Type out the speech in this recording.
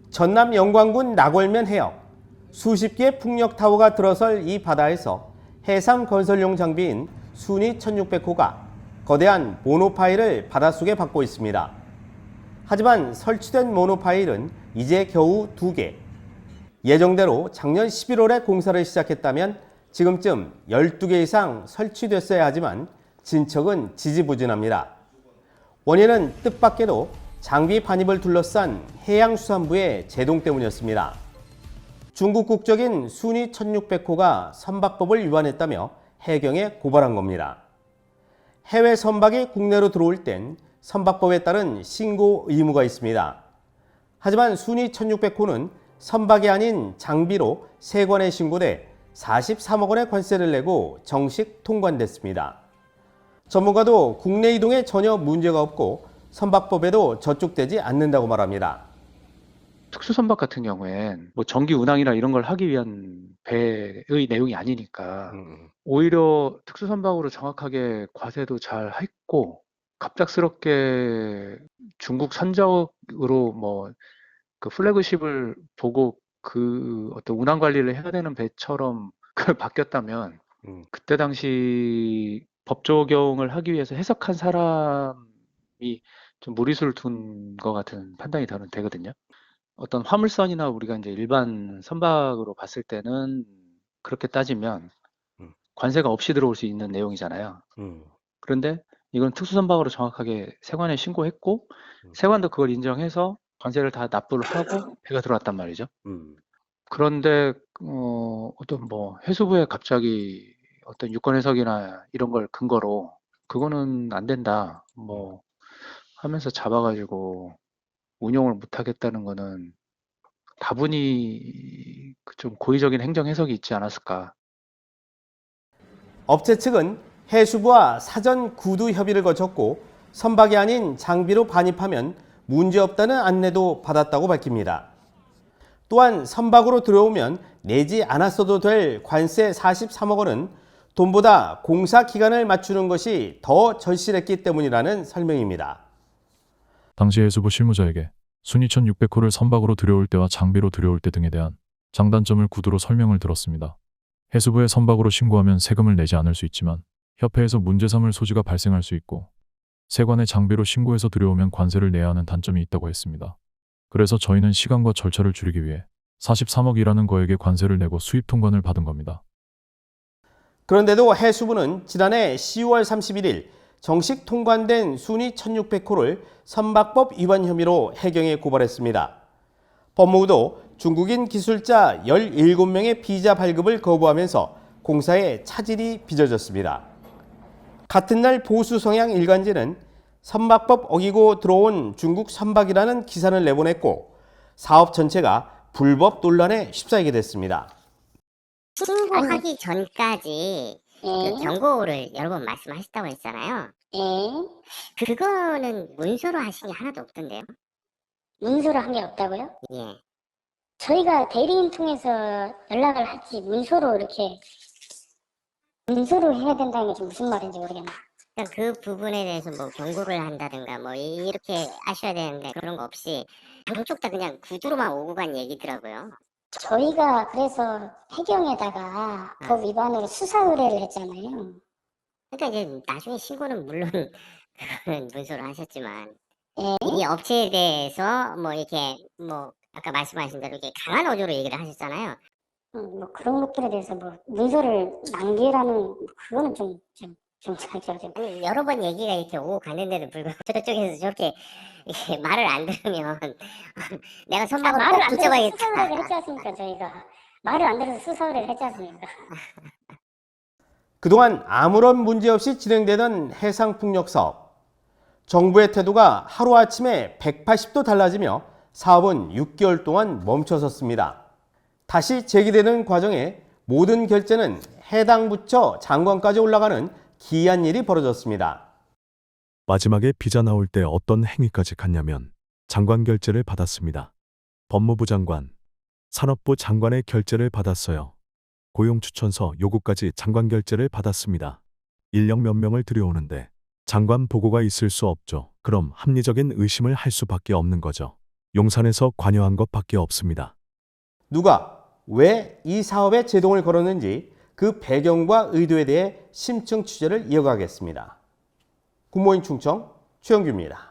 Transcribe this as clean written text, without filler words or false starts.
전남 영광군 나골면 해역. 수십 개의 풍력타워가 들어설 이 바다에서 해상 건설용 장비인 순위 1600호가 거대한 모노파일을 바닷속에 받고 있습니다. 하지만 설치된 모노파일은 이제 겨우 2개. 예정대로 작년 11월에 공사를 시작했다면 지금쯤 12개 이상 설치됐어야 하지만 진척은 지지부진합니다. 원인은 뜻밖에도 장비 반입을 둘러싼 해양수산부의 제동 때문이었습니다. 중국 국적인 순위 1600호가 선박법을 위반했다며 해경에 고발한 겁니다. 해외 선박이 국내로 들어올 땐 선박법에 따른 신고 의무가 있습니다. 하지만 순위 1600호는 선박이 아닌 장비로 세관에 신고돼 43억 원의 관세를 내고 정식 통관됐습니다. 전문가도 국내 이동에 전혀 문제가 없고 선박법에도 저촉되지 않는다고 말합니다. 특수선박 같은 경우엔 뭐 정기 운항이나 이런 걸 하기 위한 배의 내용이 아니니까 오히려 특수선박으로 정확하게 과세도 잘 했고 갑작스럽게 중국 선적으로 뭐 그 플래그십을 보고 그 어떤 운항 관리를 해야 되는 배처럼 그 바뀌었다면 그때 당시 법 적용을 하기 위해서 해석한 사람이 좀 무리수를 둔 것 같은 판단이 되거든요. 어떤 화물선이나 우리가 이제 일반 선박으로 봤을 때는 그렇게 따지면 관세가 없이 들어올 수 있는 내용이잖아요. 그런데 이건 특수선박으로 정확하게 세관에 신고했고 세관도 그걸 인정해서 관세를 다 납부를 하고 배가 들어왔단 말이죠. 그런데 어떤 뭐 해수부에 갑자기 어떤 유권 해석이나 이런 걸 근거로 그거는 안 된다 뭐 하면서 잡아가지고 운용을 못 하겠다는 거는 다분히 좀 고의적인 행정 해석이 있지 않았을까. 업체 측은 해수부와 사전 구두 협의를 거쳤고 선박이 아닌 장비로 반입하면 문제없다는 안내도 받았다고 밝힙니다. 또한 선박으로 들어오면 내지 않았어도 될 관세 43억 원은 돈보다 공사 기간을 맞추는 것이 더 절실했기 때문이라는 설명입니다. 당시 해수부 실무자에게 순위 1600호를 선박으로 들여올 때와 장비로 들여올 때 등에 대한 장단점을 구두로 설명을 들었습니다. 해수부에 선박으로 신고하면 세금을 내지 않을 수 있지만 협회에서 문제 삼을 소지가 발생할 수 있고 세관에 장비로 신고해서 들여오면 관세를 내야 하는 단점이 있다고 했습니다. 그래서 저희는 시간과 절차를 줄이기 위해 43억이라는 거액의 관세를 내고 수입 통관을 받은 겁니다. 그런데도 해수부는 지난해 10월 31일 정식 통관된 순위 1600호를 선박법 위반 혐의로 해경에 고발했습니다. 법무부도 중국인 기술자 17명의 비자 발급을 거부하면서 공사에 차질이 빚어졌습니다. 같은 날 보수 성향 일간지는 선박법 어기고 들어온 중국 선박이라는 기사를 내보냈고 사업 전체가 불법 논란에 휩싸이게 됐습니다. 신고하기 전까지 그 경고를 여러 번 말씀하셨다고 했잖아요. 그거는 문서로 하신 게 하나도 없던데요. 문서로 한 게 없다고요? 예. 저희가 대리인 통해서 연락을 하지 문서로 이렇게 문서로 해야 된다는 게 지금 무슨 말인지 모르겠네. 그러니까 그 부분에 대해서 뭐 경고를 한다든가 뭐 이렇게 하셔야 되는데 그런 거 없이 양쪽 다 그냥 구두로만 오고 간 얘기더라고요. 저희가 그래서 해경에다가 법 위반으로 수사 의뢰를 했잖아요. 그러니까 이제 나중에 신고는 물론 그거는 문서로 하셨지만 이 업체에 대해서 뭐 이렇게 뭐 아까 말씀하신 대로 이렇게 강한 어조로 얘기를 하셨잖아요. 뭐 그런 것들에 대해서 뭐 문서를 낭비라는 그거는 좀 아니 여러 번 얘기가 이렇게 오고 갔는데도 불구하고 저쪽에서 저렇게 이렇게 말을 안 들으면 내가 선박으로 말을 꼭 안 들어서 수사 붙잡아야겠다. 의뢰를 했지 않습니까 저희가. 말을 안 들어서 수사 의뢰를 했지 않습니까. 그동안 아무런 문제 없이 진행되던 해상풍력 사업. 정부의 태도가 하루아침에 180도 달라지며 사업은 6개월 동안 멈춰섰습니다. 다시 재개되는 과정에 모든 결제는 해당 부처 장관까지 올라가는 기이한 일이 벌어졌습니다. 마지막에 비자 나올 때 어떤 행위까지 갔냐면 장관 결제를 받았습니다. 법무부 장관, 산업부 장관의 결제를 받았어요. 고용추천서 요구까지 장관 결제를 받았습니다. 인력 몇 명을 들여오는데 장관 보고가 있을 수 없죠. 그럼 합리적인 의심을 할 수밖에 없는 거죠. 용산에서 관여한 것밖에 없습니다. 누가 왜 이 사업에 제동을 걸었는지 그 배경과 의도에 대해 심층 취재를 이어가겠습니다. 굿모닝 충청 최영규입니다.